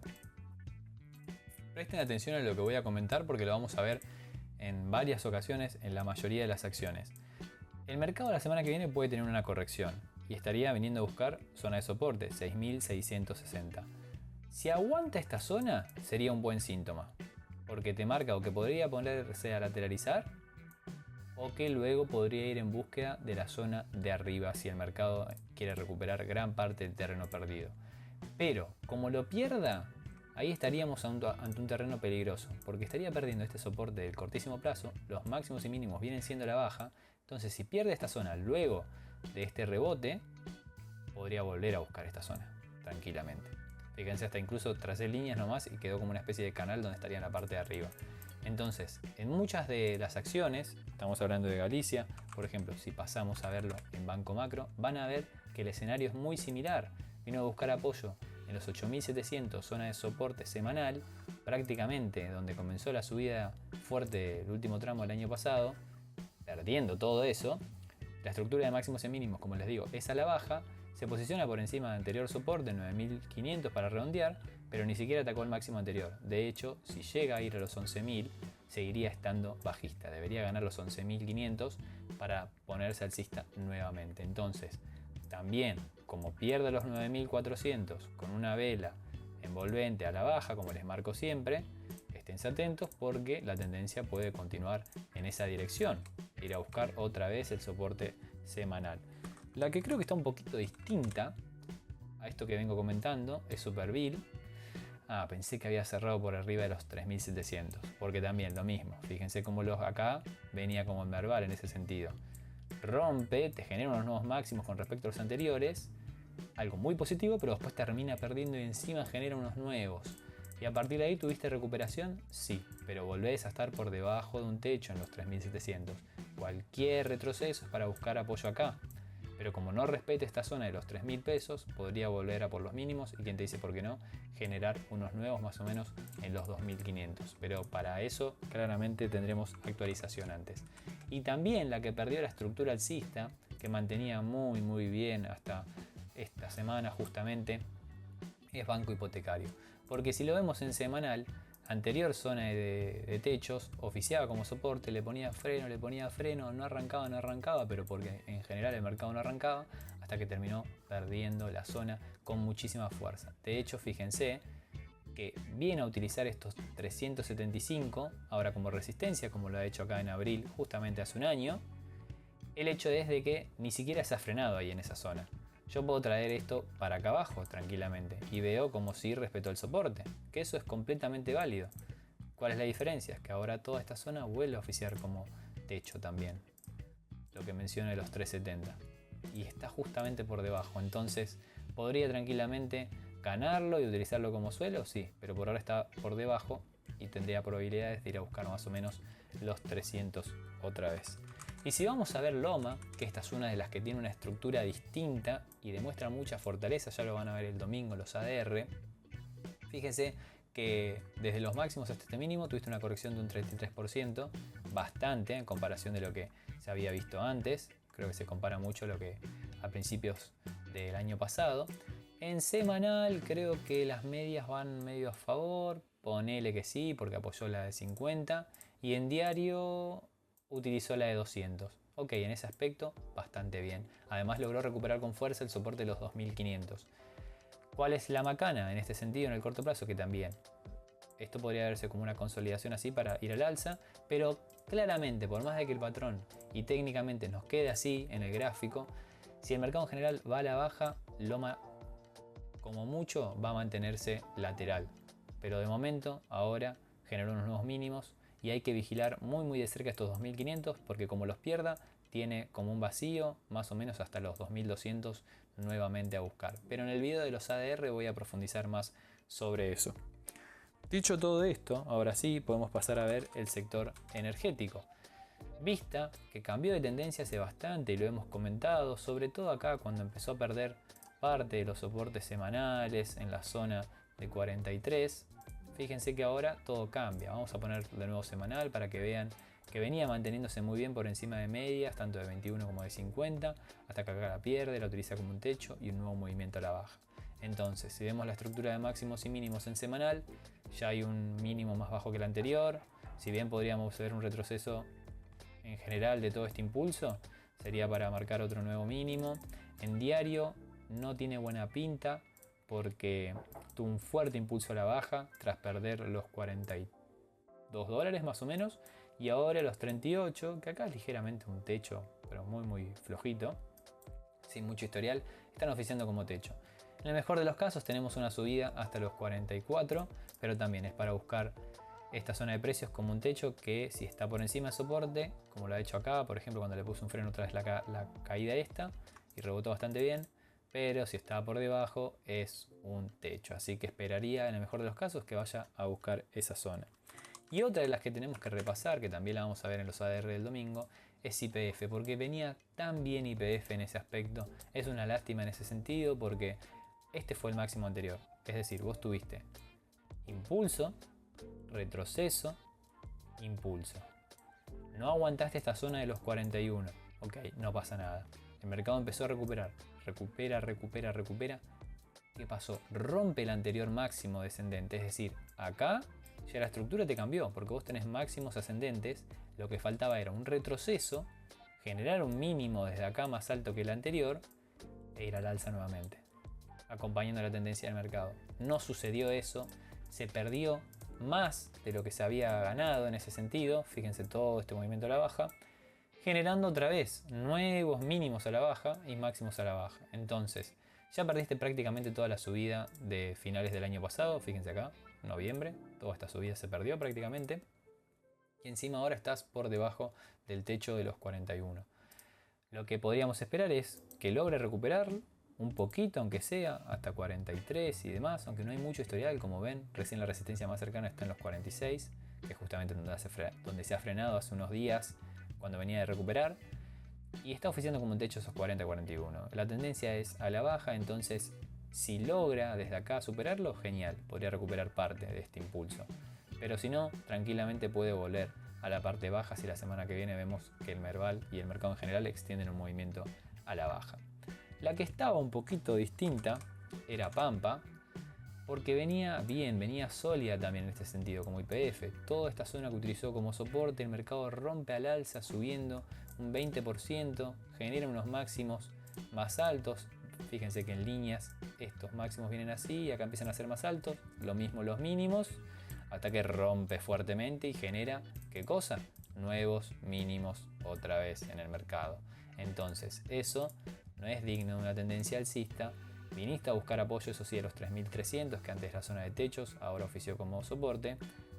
Speaker 1: Presten atención a lo que voy a comentar porque lo vamos a ver en varias ocasiones en la mayoría de las acciones. El mercado la semana que viene puede tener una corrección y estaría viniendo a buscar zona de soporte 6.660. Si aguanta esta zona sería un buen síntoma, porque te marca o que podría ponerse a lateralizar o que luego podría ir en búsqueda de la zona de arriba si el mercado quiere recuperar gran parte del terreno perdido. Pero como lo pierda, ahí estaríamos ante un terreno peligroso, porque estaría perdiendo este soporte del cortísimo plazo, los máximos y mínimos vienen siendo la baja, entonces si pierde esta zona luego de este rebote, podría volver a buscar esta zona tranquilamente. Fíjense, hasta incluso tracé líneas nomás y quedó como una especie de canal donde estaría en la parte de arriba. Entonces, en muchas de las acciones, estamos hablando de Galicia, por ejemplo, si pasamos a verlo en Banco Macro, van a ver que el escenario es muy similar. Vino a buscar apoyo en los 8.700, zona de soporte semanal, prácticamente donde comenzó la subida fuerte el último tramo del año pasado, perdiendo todo eso. La estructura de máximos y mínimos, como les digo, es a la baja, se posiciona por encima del anterior soporte, 9.500 para redondear, pero ni siquiera atacó el máximo anterior. De hecho, si llega a ir a los 11.000, seguiría estando bajista. Debería ganar los 11.500 para ponerse alcista nuevamente. Entonces, también, como pierde los 9.400 con una vela envolvente a la baja, como les marco siempre, esténse atentos porque la tendencia puede continuar en esa dirección, ir a buscar otra vez el soporte semanal. La que creo que está un poquito distinta a esto que vengo comentando es Superbill. Pensé que había cerrado por arriba de los 3.700, porque también lo mismo, fíjense cómo acá venía como en verbal en ese sentido. Rompe, te genera unos nuevos máximos con respecto a los anteriores, algo muy positivo, pero después termina perdiendo y encima genera unos nuevos. Y a partir de ahí tuviste recuperación, sí, pero volvés a estar por debajo de un techo en los 3.700. Cualquier retroceso es para buscar apoyo acá. Pero como no respete esta zona de los 3.000 pesos, podría volver a por los mínimos y quien te dice por qué no, generar unos nuevos más o menos en los 2.500. Pero para eso claramente tendremos actualización antes. Y también la que perdió la estructura alcista, que mantenía muy bien hasta esta semana justamente, es Banco Hipotecario. Porque si lo vemos en semanal, anterior zona de techos, oficiaba como soporte, le ponía freno, no arrancaba, pero porque en general el mercado no arrancaba, hasta que terminó perdiendo la zona con muchísima fuerza. De hecho, fíjense que viene a utilizar estos 375 ahora como resistencia, como lo ha hecho acá en abril, justamente hace un año. El hecho es de que ni siquiera se ha frenado ahí en esa zona. Yo puedo traer esto para acá abajo tranquilamente y veo como si respetó el soporte, que eso es completamente válido. ¿Cuál es la diferencia? Es que ahora toda esta zona vuelve a oficiar como techo también, lo que menciono de los 370, y está justamente por debajo. Entonces podría tranquilamente ganarlo y utilizarlo como suelo, sí, pero por ahora está por debajo y tendría probabilidades de ir a buscar más o menos los 300 otra vez. Y si vamos a ver Loma, que esta es una de las que tiene una estructura distinta y demuestra mucha fortaleza, ya lo van a ver el domingo los ADR, fíjense que desde los máximos hasta este mínimo tuviste una corrección de un 33%, bastante en comparación de lo que se había visto antes. Creo que se compara mucho lo que a principios del año pasado. En semanal creo que las medias van medio a favor, ponele que sí, porque apoyó la de 50, y en diario utilizó la de 200. Ok, en ese aspecto bastante bien. Además logró recuperar con fuerza el soporte de los 2500. ¿Cuál es la macana en este sentido en el corto plazo? Que también esto podría verse como una consolidación así para ir al alza, pero claramente, por más de que el patrón y técnicamente nos quede así en el gráfico, si el mercado en general va a la baja, Loma como mucho va a mantenerse lateral. Pero de momento, ahora generó unos nuevos mínimos y hay que vigilar muy de cerca estos 2500 porque como los pierda tiene como un vacío más o menos hasta los 2200 nuevamente a buscar. Pero en el video de los ADR voy a profundizar más sobre eso. Dicho todo esto, ahora sí podemos pasar a ver el sector energético. Vista que cambió de tendencia hace bastante y lo hemos comentado, sobre todo acá cuando empezó a perder parte de los soportes semanales en la zona de 43. Fíjense que ahora todo cambia. Vamos a poner de nuevo semanal para que vean que venía manteniéndose muy bien por encima de medias, tanto de 21 como de 50, hasta que acá la pierde, la utiliza como un techo y un nuevo movimiento a la baja. Entonces, si vemos la estructura de máximos y mínimos en semanal, ya hay un mínimo más bajo que el anterior. Si bien podríamos ver un retroceso en general de todo este impulso, sería para marcar otro nuevo mínimo. En diario no tiene buena pinta porque tuvo un fuerte impulso a la baja tras perder los $42 más o menos, y ahora los 38, que acá es ligeramente un techo, pero muy flojito, sin mucho historial, están oficiando como techo. En el mejor de los casos tenemos una subida hasta los 44, pero también es para buscar esta zona de precios como un techo que si está por encima de soporte, como lo ha hecho acá, por ejemplo cuando le puse un freno otra vez la caída esta y rebotó bastante bien, pero si está por debajo es un techo, así que esperaría en el mejor de los casos que vaya a buscar esa zona. Y otra de las que tenemos que repasar, que también la vamos a ver en los ADR del domingo, es YPF, porque venía tan bien YPF en ese aspecto. Es una lástima en ese sentido porque este fue el máximo anterior, es decir, vos tuviste impulso, retroceso, impulso. No aguantaste esta zona de los 41, ok, no pasa nada. El mercado empezó a recuperar, recupera. ¿Qué pasó? Rompe el anterior máximo descendente, es decir, acá ya la estructura te cambió, porque vos tenés máximos ascendentes, lo que faltaba era un retroceso, generar un mínimo desde acá más alto que el anterior e ir al alza nuevamente, acompañando la tendencia del mercado. No sucedió eso, se perdió más de lo que se había ganado en ese sentido, fíjense todo este movimiento a la baja, generando otra vez nuevos mínimos a la baja y máximos a la baja. Entonces, ya perdiste prácticamente toda la subida de finales del año pasado, fíjense acá, noviembre, toda esta subida se perdió prácticamente. Y encima ahora estás por debajo del techo de los 41. Lo que podríamos esperar es que logre recuperar un poquito, aunque sea, hasta 43 y demás, aunque no hay mucho historial, como ven, recién la resistencia más cercana está en los 46, que es justamente donde se ha frenado hace unos días cuando venía de recuperar, y está oficiando como un techo esos 40-41. La tendencia es a la baja, entonces si logra desde acá superarlo, genial, podría recuperar parte de este impulso. Pero si no, tranquilamente puede volver a la parte baja si la semana que viene vemos que el Merval y el mercado en general extienden un movimiento a la baja. La que estaba un poquito distinta era Pampa, porque venía bien, venía sólida también en este sentido, como YPF. Toda esta zona que utilizó como soporte, el mercado rompe al alza subiendo un 20%, genera unos máximos más altos. Fíjense que en líneas estos máximos vienen así y acá empiezan a ser más altos. Lo mismo los mínimos, hasta que rompe fuertemente y genera, ¿qué cosa? Nuevos mínimos otra vez en el mercado. Entonces eso no es digno de una tendencia alcista. Viniste a buscar apoyo, eso sí, a los 3300, que antes era zona de techos, ahora ofició como soporte.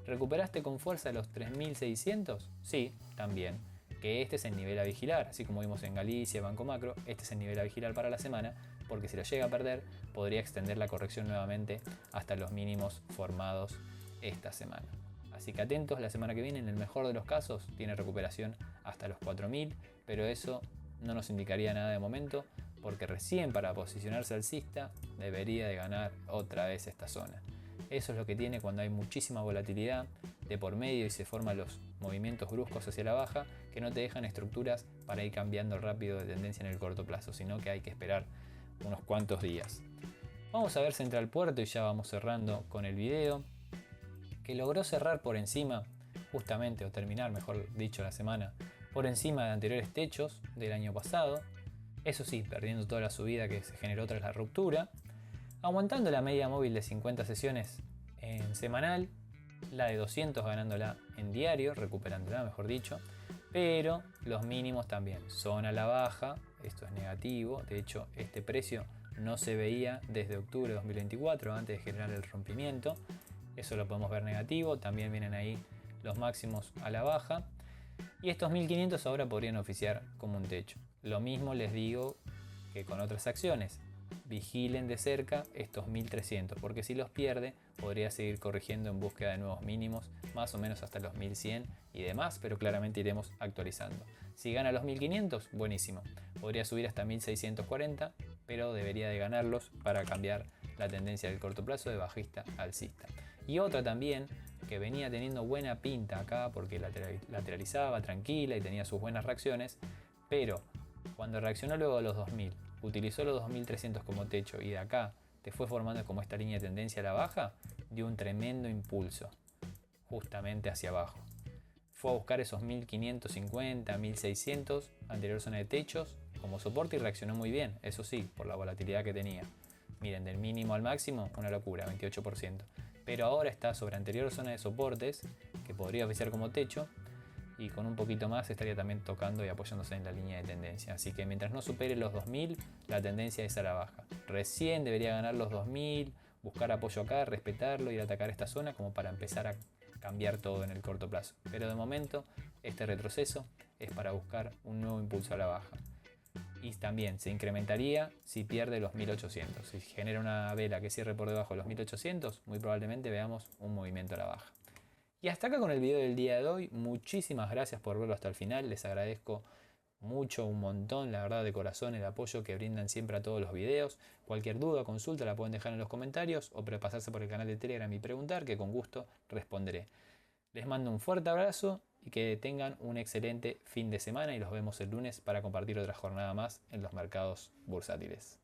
Speaker 1: ¿Recuperaste con fuerza los 3600? Sí, también. Que este es el nivel a vigilar, así como vimos en Galicia, Banco Macro, este es el nivel a vigilar para la semana, porque si lo llega a perder, podría extender la corrección nuevamente hasta los mínimos formados esta semana. Así que atentos, la semana que viene, en el mejor de los casos, tiene recuperación hasta los 4000, pero eso no nos indicaría nada de momento, porque recién para posicionarse alcista debería de ganar otra vez esta zona. Eso es lo que tiene cuando hay muchísima volatilidad de por medio y se forman los movimientos bruscos hacia la baja que no te dejan estructuras para ir cambiando rápido de tendencia en el corto plazo, sino que hay que esperar unos cuantos días. Vamos a ver Central Puerto y ya vamos cerrando con el video, que logró cerrar por encima, justamente, o terminar, mejor dicho, la semana, por encima de anteriores techos del año pasado. Eso sí, perdiendo toda la subida que se generó tras la ruptura, aguantando la media móvil de 50 sesiones en semanal, la de 200 ganándola en diario, recuperándola mejor dicho, pero los mínimos también son a la baja, esto es negativo, de hecho este precio no se veía desde octubre de 2024 antes de generar el rompimiento, eso lo podemos ver negativo, también vienen ahí los máximos a la baja. Y estos 1500 ahora podrían oficiar como un techo. Lo mismo les digo que con otras acciones. Vigilen de cerca estos 1300, porque si los pierde podría seguir corrigiendo en búsqueda de nuevos mínimos, más o menos hasta los 1100 y demás, pero claramente iremos actualizando. Si gana los 1500, buenísimo. Podría subir hasta 1640, pero debería de ganarlos para cambiar la tendencia del corto plazo de bajista a alcista. Y otra también que venía teniendo buena pinta acá porque lateralizaba tranquila y tenía sus buenas reacciones, pero cuando reaccionó luego a los 2000, utilizó los 2300 como techo y de acá te fue formando como esta línea de tendencia a la baja, dio un tremendo impulso justamente hacia abajo. Fue a buscar esos 1550, 1600, anterior zona de techos, como soporte y reaccionó muy bien, eso sí, por la volatilidad que tenía. Miren, del mínimo al máximo, una locura, 28%. Pero ahora está sobre anterior zona de soportes, que podría oficiar como techo, y con un poquito más estaría también tocando y apoyándose en la línea de tendencia. Así que mientras no supere los 2000, la tendencia es a la baja. Recién debería ganar los 2000, buscar apoyo acá, respetarlo, ir a atacar esta zona como para empezar a cambiar todo en el corto plazo. Pero de momento, este retroceso es para buscar un nuevo impulso a la baja. Y también se incrementaría si pierde los 1800. Si genera una vela que cierre por debajo de los 1800, muy probablemente veamos un movimiento a la baja. Y hasta acá con el video del día de hoy. Muchísimas gracias por verlo hasta el final. Les agradezco mucho, un montón, la verdad, de corazón, el apoyo que brindan siempre a todos los videos. Cualquier duda o consulta la pueden dejar en los comentarios o pasarse por el canal de Telegram y preguntar, que con gusto responderé. Les mando un fuerte abrazo y que tengan un excelente fin de semana y los vemos el lunes para compartir otra jornada más en los mercados bursátiles.